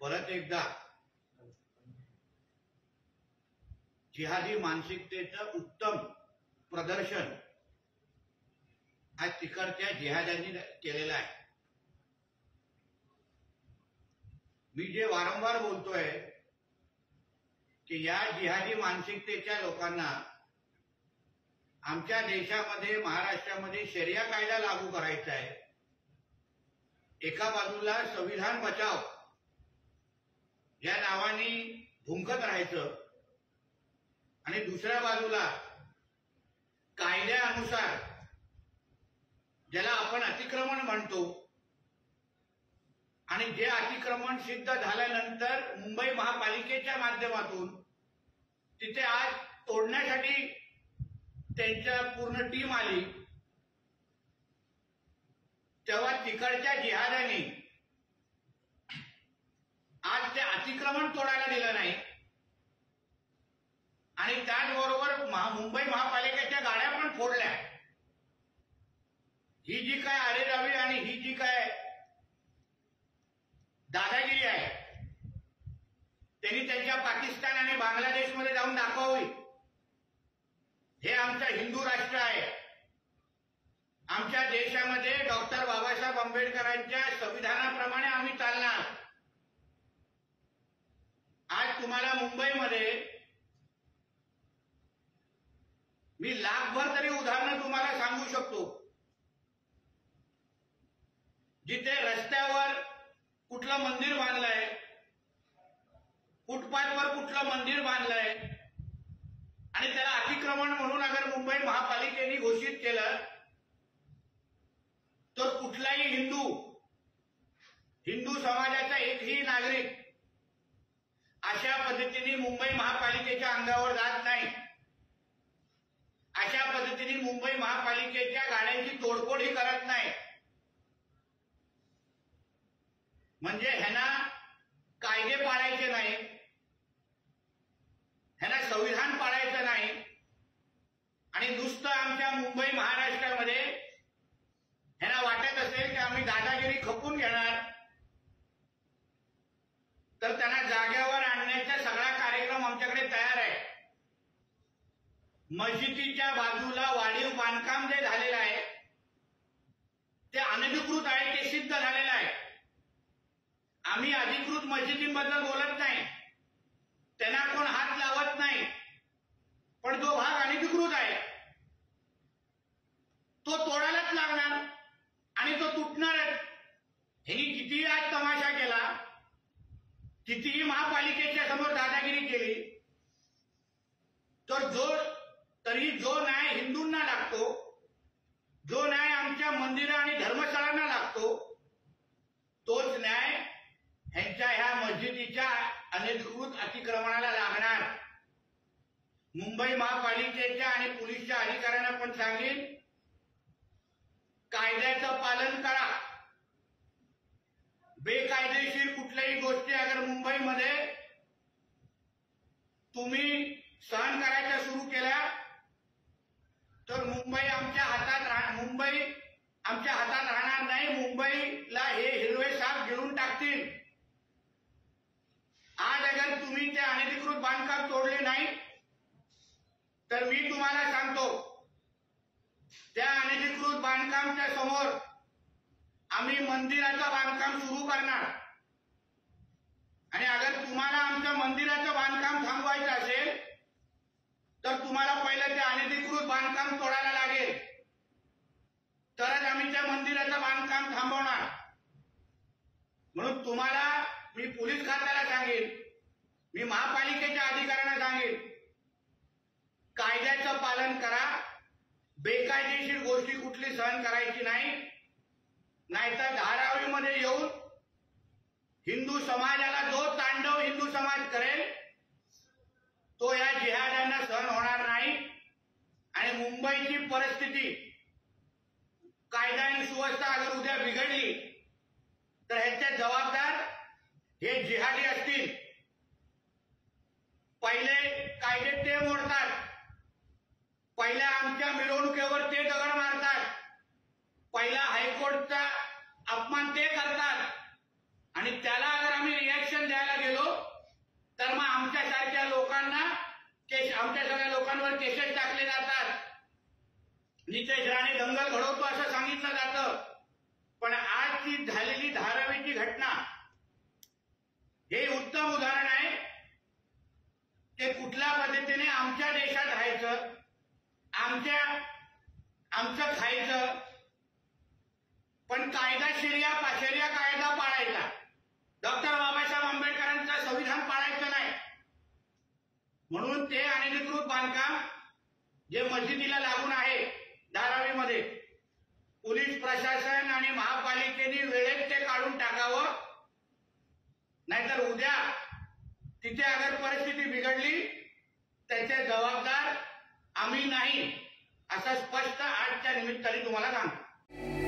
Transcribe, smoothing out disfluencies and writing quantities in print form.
परत एकदा जिहादी मानसिकतेचं उत्तम प्रदर्शन आज तिकडच्या जिहाद्यांनी केलेलं आहे। मी जे वारंवार बोलतोय की या जिहादी मानसिकतेच्या लोकांना आमच्या देशामध्ये महाराष्ट्रामध्ये शरिया कायदा लागू करायचा आहे। एका बाजूला संविधान बचाव या नावाने भुंकत राहायचं आणि दुसऱ्या बाजूला कायद्यानुसार ज्याला आपण अतिक्रमण म्हणतो आणि जे अतिक्रमण सिद्ध झाल्यानंतर मुंबई महापालिकेच्या माध्यमातून तिथे आज तोडण्यासाठी त्यांच्या पूर्ण टीम आली, तेव्हा तिकडच्या जिहाद्यांनी आज ते अतिक्रमण तोडायला दिलं नाही आणि त्याचबरोबर मुंबई महापालिकेच्या गाड्या पण फोडल्या। ही जी काय आरेरावी आणि ही जी काय दादागिरी आहे त्यांनी त्यांच्या पाकिस्तान आणि बांगलादेशमध्ये जाऊन दाखवावी। हे आमचं हिंदू राष्ट्र आहे। आमच्या देशामध्ये डॉक्टर बाबासाहेब आंबेडकरांच्या संविधानाप्रमाणे आम्ही चालणार। आज तुम्हाला मुंबईमध्ये मी लाखभर तरी उदाहरणं तुम्हाला सांगू शकतो, जिथे रस्त्यावर कुठलं मंदिर बांधलंय, फुटपाथवर कुठलं मंदिर बांधलंय आणि त्याला अतिक्रमण म्हणून अगर मुंबई महापालिकेने घोषित केलं तर कुठलाही हिंदू समाजाचा एकही नागरिक अशा पद्धतीने मुंबई महापालिकेच्या अंगावर जात नाही। अशा पद्धतीने मुंबई महापालिकेच्या गाड्यांची तोडफोडही करत नाही। म्हणजे ह्यांना कायदे पाळायचे नाही, ह्यांना संविधान पाळायचं नाही आणि नुसतं आमच्या मुंबई महाराष्ट्रामध्ये ह्यांना वाटत असेल की आम्ही दादागिरी खपून घेणार तर त्यांना जागेवर आणण्याचा सगळा कार्यक्रम आमच्याकडे तयार आहे। मस्जिदीच्या बाजूला वाढीव बांधकाम जे झालेलं आहे ते अनधिकृत आहे, ते सिद्ध झालेलं आहे। आम्ही अधिकृत मस्जिदींबद्दल बोलत नाही, त्यांना कोण हात लावत नाही, पण जो भाग अनधिकृत आहे तो तोडायलाच लागणार आणि तो तुटणारच। ह्यांनी कितीही आज तमाशा केला, कितीही महापालिकेच्या समोर दादागिरी केली, तर तरी जो न्याय हिंदूंना लागतो, जो न्याय आमच्या मंदिरं आणि धर्मस्थळांना लागतो, तोच न्याय ह्यांच्या ह्या मस्जिदीच्या अनधिकृत अतिक्रमणाला लागणार। मुंबई महापालिकेच्या आणि पोलीसच्या अधिकाऱ्यांना पण सांगेन, कायद्याचं पालन करा। बेकायदेशीर कुठल्याही गोष्टी अगर मुंबईमध्ये तुम्ही सहन करायच्या सुरू केल्या तर मुंबई आमच्या हातात राहणार नाही। मुंबईला हे हिरवे साप गिळून टाकतील। आज अगर तुम्ही ते अनधिकृत बांधकाम तोडले नाही तर मी तुम्हाला सांगतो त्या अनधिकृत बांधकामच्या समोर आम्ही मंदिराचं बांधकाम सुरू करणार आणि अगर तुम्हाला आमच्या मंदिराचं बांधकाम थांबवायचं असेल तर तुम्हाला पहिलं ते अनधिकृत बांधकाम तोडायला लागेल, तरच आम्ही त्या मंदिराचं बांधकाम थांबवणार। म्हणून तुम्हाला मी पोलीस खात्याला सांगेन, मी महापालिकेच्या अधिकाऱ्यांना सांगेन, कायद्याचं पालन करा। बेकायदेशीर गोष्टी कुठली सहन करायची नाही, नाहीतर धारावीमध्ये येऊन हिंदू समाजाला जो तांडव हिंदू समाज करेल तो या जिहाद्यांना सहन होणार नाही आणि मुंबईची परिस्थिती कायदा आणि सुव्यवस्था अगर उद्या बिघडली तर ह्याचे जबाबदार हे जिहादी असतील। पहिले कायदे ते मोडतात, पहिल्या आमच्या मिरवणुकीवर ते दगड मारतात, पहिला हायकोर्टचा अपमान ते करतात आणि त्याला अगर आम्ही रिएक्शन आमच्या सगळ्या लोकांवर केसेस टाकले जातात. नितेश राणे दंगल घडवतो असं सांगितलं जातं. पण आजची झालेली धारावीची घटना हे उत्तम उदाहरण आहे की कुठल्या पद्धतीने आमच्या देशात राहायचं, आमचं खायचं, पण कायदा शरिया कायदा पाळायचा. डॉक्टर बाबासाहेब आंबेडकरांचं संविधान पाळायचं नाही. म्हणून ते अनधिकृत बांधकाम जे मशिदीला लागून आहे धारावीमध्ये, पोलीस प्रशासन आणि महापालिकेने वेळेत ते काढून टाकावं. नाहीतर उद्या तिथे अगर परिस्थिती बिघडली त्याचे जबाबदार आम्ही नाही, असं स्पष्ट आजच्या निमित्ताने तुम्हाला सांगतो.